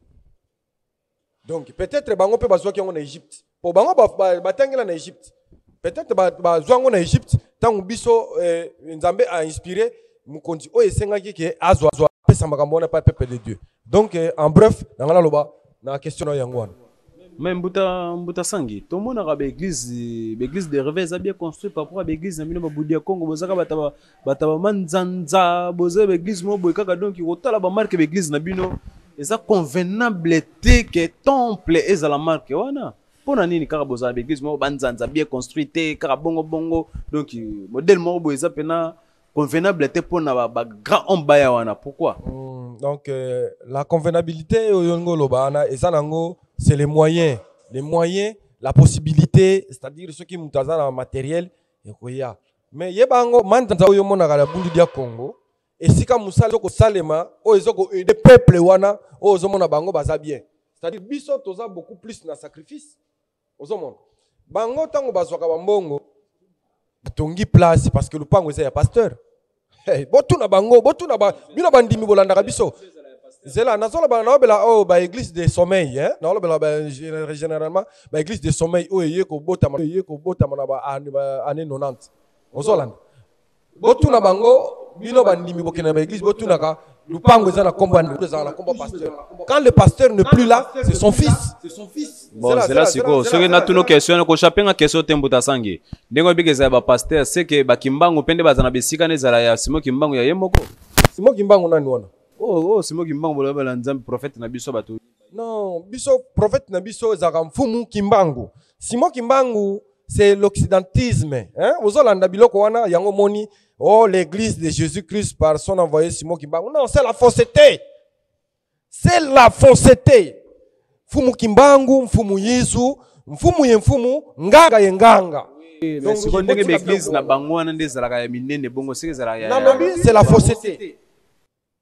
Donc peut-être bango peut bazwa ki en Égypte. Pour bango batangela na Égypte. Peut-être bazwa en Égypte tant biso nzambe a inspiré mukonzi o esenga ki azwa pesa makambo na pas peuple de Dieu. Donc en bref, dans la loba na question yango wana. Même Mbuta Sangi, tout le monde a l'église de revers a bien construit par rapport à l'église de Boudia Congo, Bozaka Bataba Manzanza, Bozé, l'église Moboka, donc il y a la marque de l'église Nabino, et ça convenable que temple est à la marque. Pour nani Karaboza, l'église Mobanzanza bien construite, Karabongo Bongo, donc modèle Mobo est pena convenable pour na grand homme. Pourquoi? Donc la convenabilité au Yongo Lobana et ça c'est les moyens, la possibilité, c'est-à-dire ceux qui montent dans le matériel et mais yebango mantanza oyo mona kala Bundu dia Congo et si ka musala ko salema o ezoko des peuples wana o ozomona bango baza bien, c'est-à-dire biso toza beaucoup plus na sacrifice ozomona bango tango bazwaka bambongo tongi place parce que le pango eza ya pasteur. Hey, botuna bango botuna ba bino bandimi bolanda biso Zela, na église de sommeil, hein? Généralement, église de sommeil, ko bota na ba année 90. Ozoland. Botu na bango, bino bandimi bokena ba église, botu na ka, lupango ezana komba pasteur. Quand le pasteur n'est plus là, c'est son fils. Bon, c'est là siko. Ce que na tuno question ko chapenga question tembo tasangi. Ndengo bigeza ba pasteur, c'est que ba kimbango pende bazana besika ne zala ya simo kimbango ya yemoko. Simo kimbango nani wana? Oh, Simo Kimbangu bala nzambe prophète na biso bato. Non, biso prophète na biso zaka mfumu Kimbangu. Simo Kimbangu, c'est l'occidentisme, hein? Ozolanda biloko wana yango moni, oh l'église de Jésus-Christ par son envoyé Simo Kimbangu. Non, c'est la fausseté. C'est la fausseté. Mfumu Kimbangu, mfumu Yesu, mfumu yemfumu, nganga yenganga. Donc si on dit que l'église na bango wana ndezala ya minene bongo sezala ya. Non, c'est la fausseté.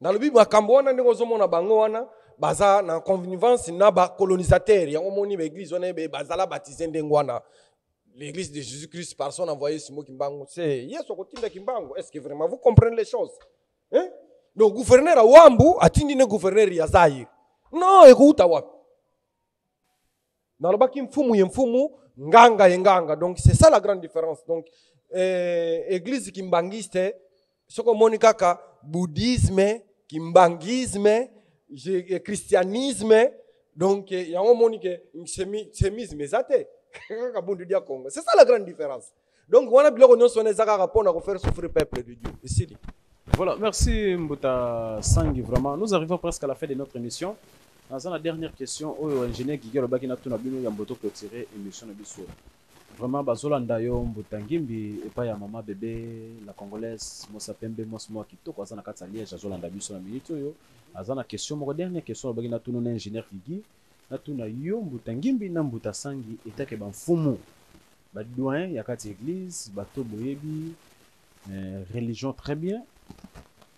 Dans le Bible, makambo wana ndenge ozomona bango wana baza na connivence na ba colonisateur yango moni ba église wana be bazala baptisé ndenge wana l'église de Jésus-Christ par son envoyé Simo Kimbangu. C'est Yesu kotinda Kimbangu. Est-ce que vraiment vous comprenez les choses? Hein? Donc gouverneur a Wambu atindi ne gouverneur ya Zaïre. Non, écoute wapi. Dans le baki mfumu yemfumu nganga yenganga. Donc c'est ça la grande différence. Donc église kimbangiste soko moni kaka bouddhisme kimbangisme, christianisme, donc il y a un monde qui sémisme, c'est ça la grande différence. Donc on a bien rapport à faire souffrir le peuple de Dieu. Ici. Voilà, merci Mbuta Sangi, vraiment. Nous arrivons presque à la fin de notre émission. Dans la dernière question, au ingénieur Guigui Lobaki na tuna bino yamboto clôturer émission na biso. Vraiment bazolanda yo Mbuta Ngimbi et pas ya maman bébé la congolaise Mosa Pembe Mosmo kitoko azana kata Liège azolanda biso na minute yo. Azana question mo dernière question Lobaki na tuna ingénieur Guigui na tuna yo Mbuta Ngimbi na Mbuta Sangi etake ba mfumu ba doyen ya kati église bato boyebi religion très bien.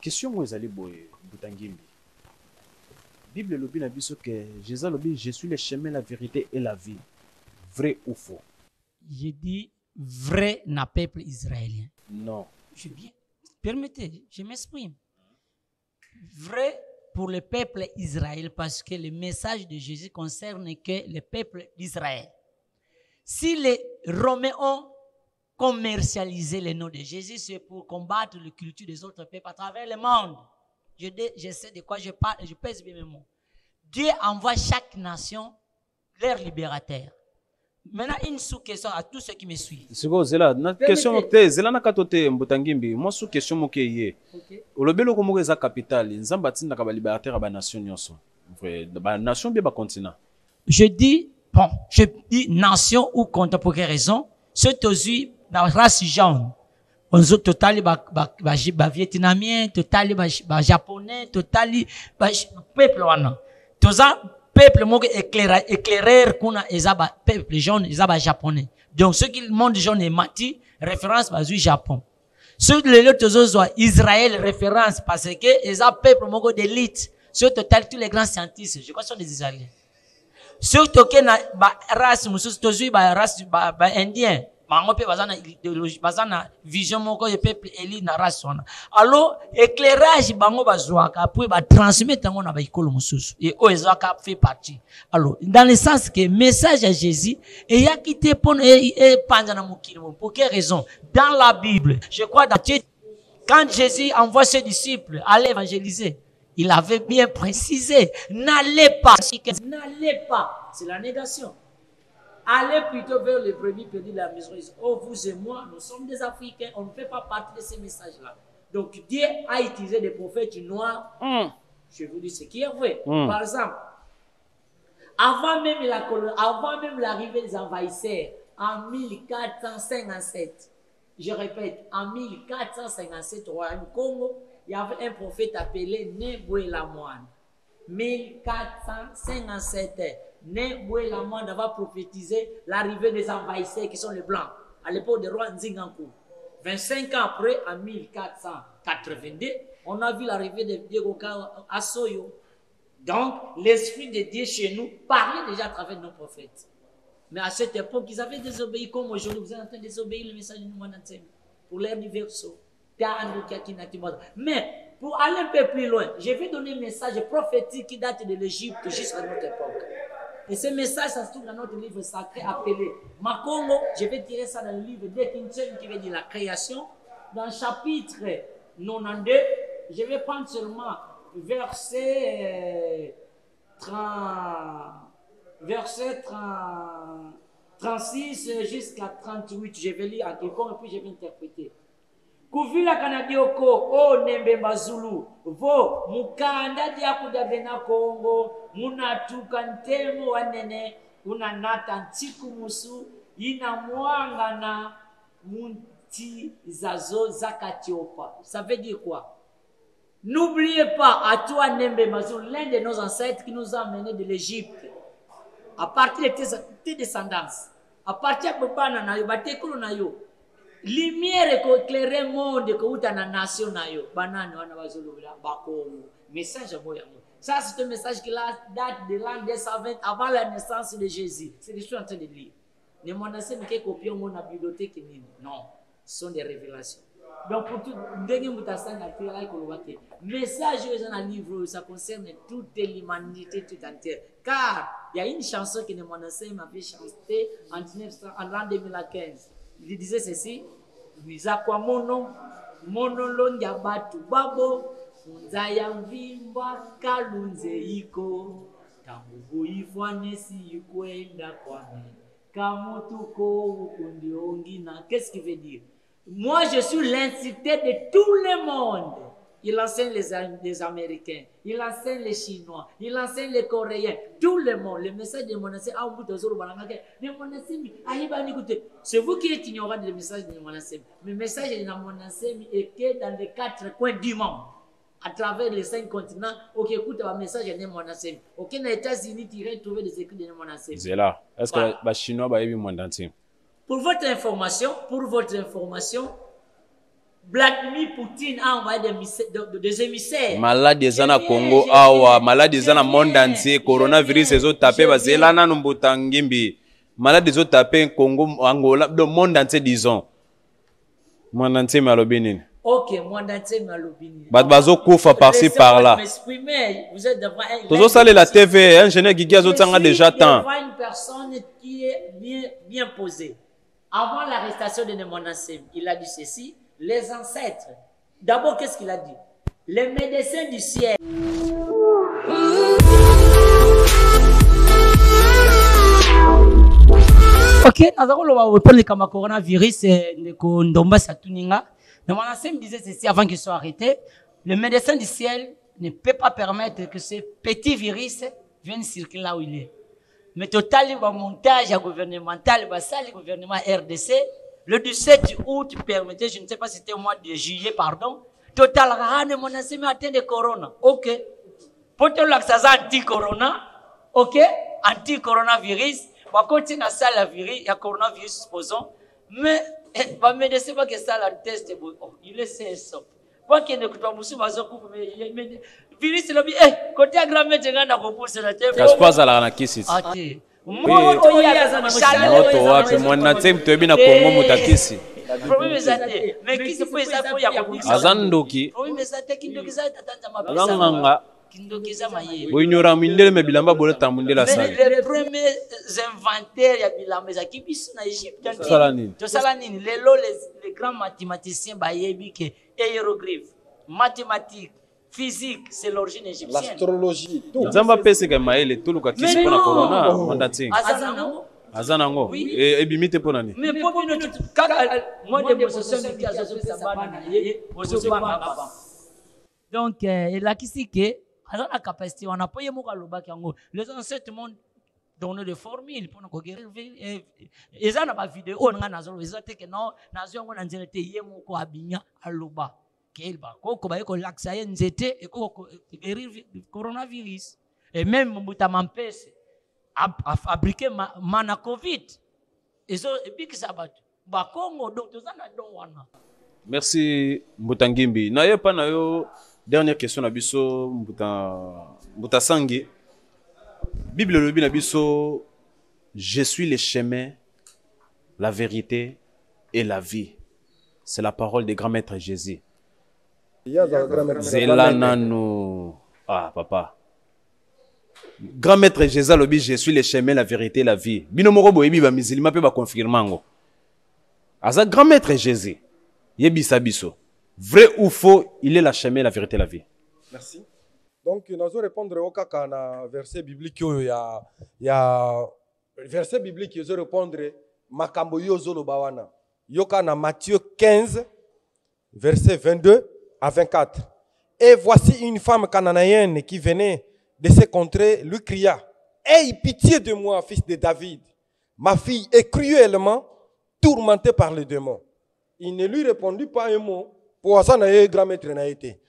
Question moi ezali boye Mbuta Ngimbi. Bible lobi na biso que Jésus lobi je suis le chemin la vérité et la vie. Vrai ou faux? Je dis vrai na peuple israélien. Non. Je bien. Permettez, je m'exprime. Vrai pour le peuple Israël parce que le message de Jésus concerne que le peuple d'Israël. Si les Romains ont commercialisé le nom de Jésus, c'est pour combattre la culture des autres peuples à travers le monde. Je sais de quoi je parle et je pèse bien mes mots. Dieu envoie chaque nation leur libérateur. Maintenant, une sous-question à tous ceux qui me suivent. C'est quoi, Zela? La question est, Zela n'a qu'à toter Mbuta Ngimbi. Moi, sous-question, moi, qui est. Au lobby, le Congo est la capitale. Nous avons bâti la libérateur à la nation. La nation, bien, le continent. Je dis nation ou contre pour quelle raison? C'est aussi dans la race jaune. On a total vietnamien, total japonais, total peuple wana. Tout ça peuple mo éclaireur kuna ezaba peuple jaune ezaba japonais. Donc ce qui le monde jaune est mati référence à du Japon. Ceux les autres soit Israël référence parce que ezaba peuple mo d'élite. Sur total tous les grands scientifiques, je crois sont des Israéliens. Surtout que na race mususu tozui race indien. Bango pe bazana idéologie bazana vision moko de peuple eli na race wana. Alors éclairage bango bazwaka pour ba transmettre ngo na ba ikolo mususu et o ezaka fait partie. Alors dans le sens que message à Jésus et ya quitté pour et panja na mokili pour quelle raison? Dans la Bible, je crois dans quand Jésus envoie ses disciples à l'évangéliser, il avait bien précisé, n'allez pas, c'est la négation. Allez plutôt vers les brebis perdus de la maison. Oh, vous et moi, nous sommes des Africains, on ne fait pas partie de ces messages-là. Donc Dieu a utilisé des prophètes noirs. Je vous dis ce qui est vrai. Par exemple, avant même l'arrivée des envahisseurs, en 1457, je répète, en 1457 au Royaume Congo, il y avait un prophète appelé Neboué Lamoine. 1457, Neboué Lamoine va prophétiser l'arrivée des envahisseurs qui sont les Blancs, à l'époque de roi Nzingankou. 25 ans après, en 1482, on a vu l'arrivée de Diego à Soyo. Donc, l'Esprit de Dieu chez nous parlait déjà à travers nos prophètes. Mais à cette époque, ils avaient désobéi comme aujourd'hui. Vous êtes en train de désobéir le message de nous pour l'ère du verso. Mais pour aller un peu plus loin, je vais donner un message prophétique qui date de l'Égypte jusqu'à notre époque. Et ce message, ça se trouve dans notre livre sacré appelé Makongo. Je vais tirer ça dans le livre d'Ekinchen qui veut dire la création. Dans le chapitre 92, je vais prendre seulement verset 36 jusqu'à 38. Je vais lire en quelconque et puis je vais interpréter. Kuvila kanadioko o nembe mazulu vo mukanda diakuda bena Kongo munatuka ntemo wanene unanata ntiku musu ina mwanga na munti zazo zakatiopa. Ça veut dire quoi? N'oubliez pas, à toi Nembe Mazulu, l'un de nos ancêtres qui nous a amenés de l'Égypte, à partir de tes descendances, à partir de Bana Nayo, Batekulu Nayo, lumière qui éclaire le monde, qui est dans la nation Nayo, Banane, Wanabazulu, Bakongo, message moyen. Ça, c'est un message qui date de l'an 220 avant la naissance de Jésus. C'est ce que je suis en train de lire. Ne m'en assez mais copier mon bibliothèque. Non, ce sont des révélations. Donc, pour tout, message dans le livre, ça concerne toute l'humanité tout entière. Car il y a une chanson que mon ancien m'avait chantée en l'an 2015. Il disait ceci: Mizakwa mono longa batu babo, unzaya mvimba kalunze iko, tamugu ifwane si kwenda kwame, kamotuko ukundi ongina. Qu'est-ce qu'il veut dire? Moi, je suis l'incité de tout le monde. Il enseigne les Américains, il enseigne les Chinois, il enseigne les Coréens, tout le monde. Le message de mon enseigne, c'est vous qui êtes ignorant du message de mon enseigne. Le message de mon enseigne est que dans les 4 coins du monde, à travers les 5 continents, ok, écoute le message de mon enseigne. Ok, dans les États-Unis, tu irais trouver des écrits de mon enseigne. C'est là. Est-ce que les Chinois vont être monde entier? Pour votre information, Vladimir Poutine a envoyé des émissaires. Malade des ana Congo, awa, malade des ana monde entier, coronavirus, les autres tapés, parce que là, nous mbutangimbi. Malade des autres tapés, Congo, Angola, le monde entier, disons. Monde entier, malobinin. Ok, monde entier, malobinin. Bazo koufa par-ci, par-là. Vous êtes devant un. Toujours ça, la TV, un jeune qui a déjà temps. Il y a une personne qui est bien posée. Avant l'arrestation de Nemonassem, il a dit ceci: les ancêtres. D'abord, qu'est-ce qu'il a dit? Les médecins du ciel. Ok, nous allons répondre comme coronavirus, Ndomba Satuninga. Nemonassem disait ceci avant qu'il soit arrêté: le médecin du ciel ne peut pas permettre que ce petit virus vienne circuler là où il est. Mais total, il va montage gouvernemental, le gouvernement RDC, le 17 août permettait, je ne sais pas si c'était au mois de juillet, pardon, total, mon ancien atteint de corona. Ok. Pour te l'accès anti-corona, ok, anti-coronavirus, on va continuer à ça la virus, il y a coronavirus, supposons, mais, va me laisser pas que ça la test, il est ça. Pas qu'il ne coûte pas beaucoup, mais virus, il a dit, côté aggravé, tu as repoussé la tête. Qu'est-ce que ça la kisi? Moto wapi mwana tem tobi na Kongo mutakisi. Problème ezate. Mais qui se peut ça pour ya ko azandoki. Problème ezate kindoki za tatanja mapesa. Kindoki za maye. Boignora mindele me bilamba bole tambundela sa. Les premiers inventaires ya bilamba za kibisu na Égypte. To salanini lelo les grands mathématiciens bayebi ke hiéroglyphe, mathématiques, physique, c'est l'origine égyptienne. L'astrologie, tout. Zamba pese ke maele tout luka kisi pona corona mandating. Azanango. Oui. Et bimite pona ni. Mais pour nous moi de possession qui a sabana yeye bozobanga. Donc la kisi ke azana la capacité on a pas yemo kaloba kango. Les ancêtres monde donné des formules pour nous guérir. Et ça n'a pas vidéo on a nazo ezate ke non nazo ngo na nzete yemo ko abinya aloba. Koko ba ko laksa nzete et ko guérir coronavirus et même mbuta mampese a fabriquer mana covid et so et puis que ça bat ba Congo donc to zana don wana. Merci Mbutangimbi. Na yo pa na yo dernière question na biso Mbuta Sangi. Bible le na biso: je suis le chemin, la vérité et la vie. C'est la parole des grands maîtres Jésus. Zela nanu. Ah, papa. Grand maître Jésus lobi, je suis le chemin, la vérité, la vie. Bino moko boyebi ba musulman pe ba confirmango. Aza grand maître Jésus. Yebisa biso. Vrai ou faux, il est la chemin, la vérité, la vie. Merci. Donc, nous allons répondre au cas na verset biblique. Il y a verset biblique qui veut répondre makambo yozo bawana. Yoka na Matthieu 15, verset 22 à 24. Et voici une femme cananéenne qui venait de ces contrées, lui cria: aie pitié de moi, fils de David. Ma fille est cruellement tourmentée par les démons. Il ne lui répondit pas un mot. Pour ça, grand maître n'a été.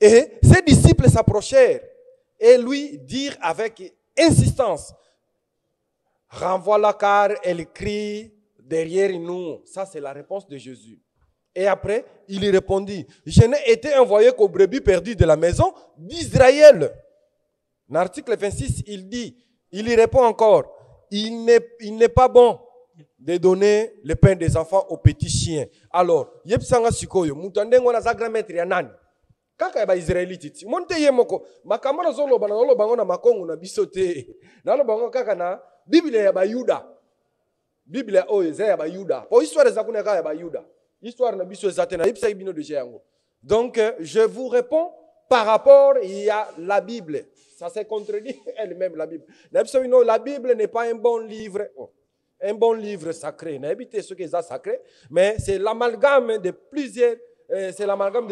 Et ses disciples s'approchèrent et lui dirent avec insistance: renvoie-la car elle crie derrière nous. Ça, c'est la réponse de Jésus. Et après, il lui répondit: je n'ai été envoyé qu'aux brebis perdues de la maison d'Israël. Dans l'article 26, il y répond encore: il n'est pas bon de donner le pain des enfants aux petits chiens. Alors, yepsanga sikoyo, mutandengo na zagra maître ya nani? Kaka ba Israélite. Monte yemoko, makamana zolo bana zolo bango na makongo na bisote. Na lo bango kaka na Bible ya ba Yuda. Bible oyo ya ba Yuda. Po histoire za kuna ya ba Yuda. Histoire na biso za tena yepsa bino de yango. Donc je vous réponds par rapport à la Bible. Ça se contredit elle-même la Bible. La Bible n'est pas un bon livre. Un bon livre sacré. N'habitez ce qui est sacré, mais c'est l'amalgame de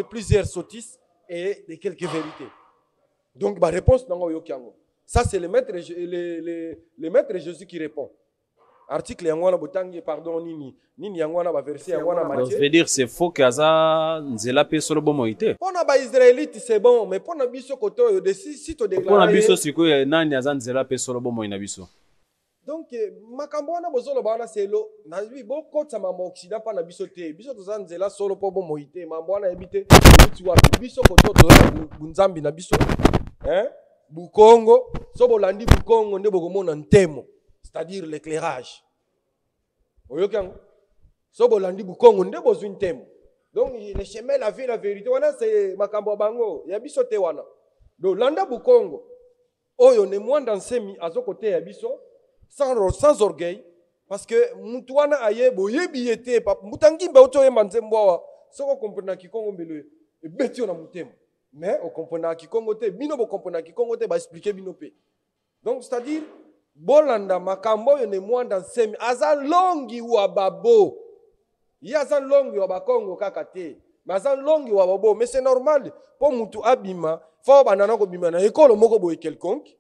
plusieurs sottises et de quelques vérités. Donc, ma réponse, ça c'est le maître Jésus qui répond. Article yangwana botangi pardon nini yangwana ba verset yangwana Matthieu. Ça veut dire c'est faux que ça nzela pe solo bomo ité. Pour na ba israélite c'est bon, mais pour na biso koto de si to déclarer. Pour na biso siko nani aza nzela pe solo bomo ina biso. Donc makambo wana bozolo bana selo na bi bokota mama occident pa na biso te. Biso to za nzela solo po bomo ité, mambo wana ebite ti wa biso koto to bunzambi na biso. Bukongo, so bolandi bukongo nde bokomona ntemo. C'est-à-dire l'éclairage. So bolandi bukongo nde bozwi ntemo. Donc le chemin, la vie, la vérité, wana c'est makambo bango. Ya biso te wana. Donc landa bukongo. Oyo ne mwanda nsemi azo kote ya biso sans orgueil parce que mutu wana aye boyebi yete papa mutangimba oto yemba nzembo soko comprendre kikongo mbele ebeti na mutema. Mais au comprendre kikongo te bino bo comprendre kikongo te ba expliquer bino pe. Donc c'est-à-dire bolanda makambo yo ne mwanda nsemi aza longi wa babo. Yaza longi wa bakongo kaka te. Maza longi wa babo, mais c'est normal pour mutu abima, faut banana ko bima na ekolo moko boye quelconque.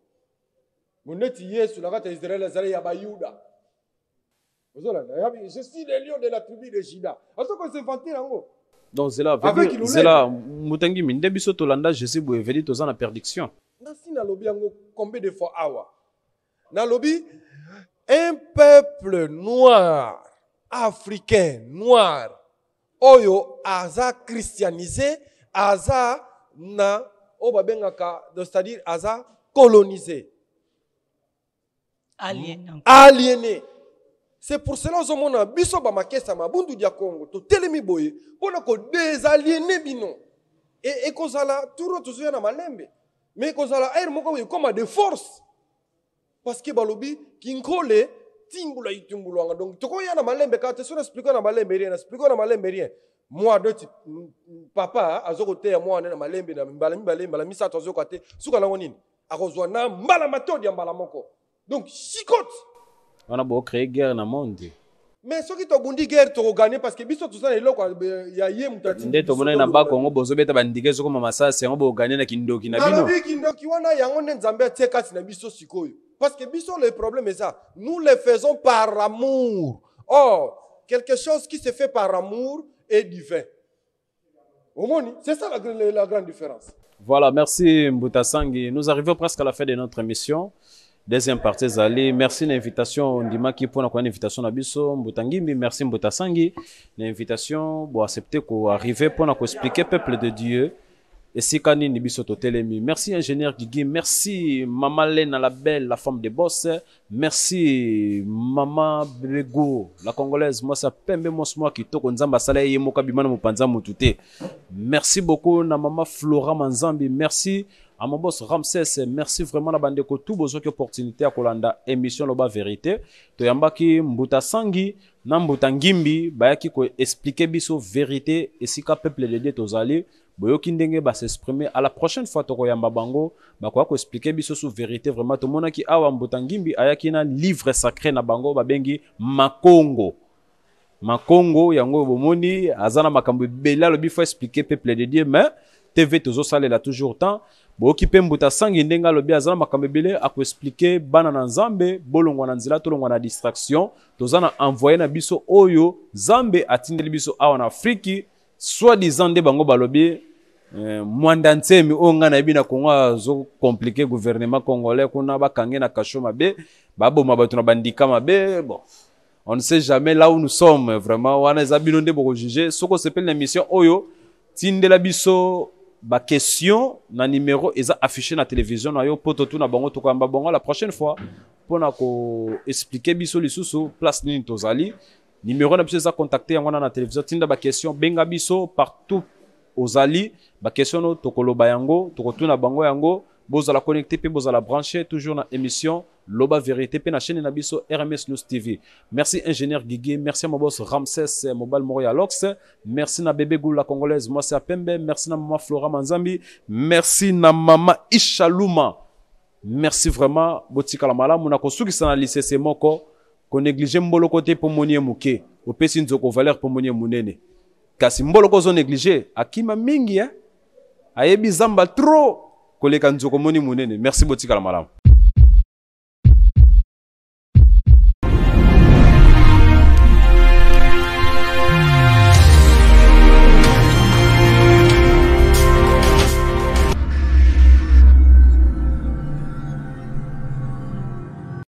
Moneti Yesu la kata Israël azali ya bayuda. Je suis le lion de la tribu de Juda. Aso ko se vanter yango. Donc c'est là mutangi minde biso tolanda Jésus boye veli toza na perdiction. Nasi na lobi yango combien de fois awa. Na lobi un peuple noir, africain, noir, oyo aza christianisé, aza na obabengaka, c'est-à-dire aza colonisé. Aliéné. C'est pour cela que nous avons biso ba makesa mabundu dia Congo to telemi boye pona ko désaliéner bino et kozala turo tozoya na malembe mais kozala air moko comme de force parce que balobi kinkole timbula itumbulwanga donc tokoya na malembe ka te so expliquer na malembe rien moi de papa azokote ya moi na malembe na mbala misa tozoko te suka na nini akozwa na mbala matodi ya mbala moko donc chicote. On a beau créer guerre dans le monde. Mais ceux qui ont gagné guerre, tu as gagné parce que biso tout ça est là quoi. Il y a yé mutati. Ndé to mona na ba Congo bozo beta bandike soko mama sa c'est on beau gagner na kindoki na bino. Na kindoki wana yango nzambe atika na biso sikoyo. Parce que biso le problème est ça. Nous le faisons par amour. Or, quelque chose qui se fait par amour est divin. C'est ça la grande différence. Voilà, merci Mbuta Sangi. Nous arrivons presque à la fin de notre émission. Deuxième partie Zali, merci l'invitation Ndimaki pour une invitation à Bisso Mbutangimbi, merci Mbutasangi l'invitation pour accepter qu'on arrive pour nous expliquer peuple de Dieu esika nini biso totelemi. Merci ingénieur Guigui, merci maman Lena la belle, la femme de boss, merci maman Bego la congolaise, moi ça pembe moi kitoko nzamba sala ye moka bimana mopanza mutute. Merci beaucoup na maman Flora Manzambi, merci à mon boss Ramsès, merci vraiment na bande ko tout besoin opportunité à kolanda émission Loba Vérité. Toyambaki Mbuta Sangi na Mbuta Ngimbi bayaki ko expliquer biso vérité esika peuple de Dieu tozali. Boyoki ndenge ba s'exprimer à la prochaine fois toko yamba bango ba ko expliquer biso sur vérité vraiment to mona ki awa Mbuta Ngimbi ayaki na livre sacré na bango babengi Makongo. Makongo yango bomoni azana makambo bela lobi faut expliquer peuple de Dieu mais TV tozo salela toujours temps boyoki pe Mbuta Sangi ndenga lobi azana makambo bele ako expliquer bana na Nzambe bolongwa na nzila tolongwa na distraction tozana envoyer na biso oyo Nzambe atindeli biso awa na Afrique soi-disant de bango balobi mwanda nsemi onga na bina Kongo zo compliqué gouvernement congolais kuna bakange na kasho mabe baboma bato na bandika mabe bon on ne sait jamais là où nous sommes vraiment wana za bino nde boko juger soko sepel na mission oyo tindela biso ba question na numéro eza affiché na télévision na yo poto tu na bango to kamba bango la prochaine fois pona ko expliquer biso lisusu place nini tozali numéro na biso eza contacter yango na télévision tinda ba question benga biso partout ozali ba question no tokoloba yango tokotuna bango yango bozala connecter pe bozala brancher toujours na émission Loba Vérité pe na chaîne na biso RMS News TV. Merci ingénieur Guigui, merci à mon boss Ramsès Mobile Moria Lox, merci na bébé Goula congolaise moi c'est Pembe, merci na maman Flora Manzambi, merci na maman Ishaluma. Merci vraiment botika la mala muna ko suki sana lycée moko ko négliger mbolo côté pour monie muke, o pesi nzoko valeur pour monie munene. Kasi mbolo ko zo négliger akima mingi ayebi zamba trop koleka nzoko moni munene. Merci botika la mala.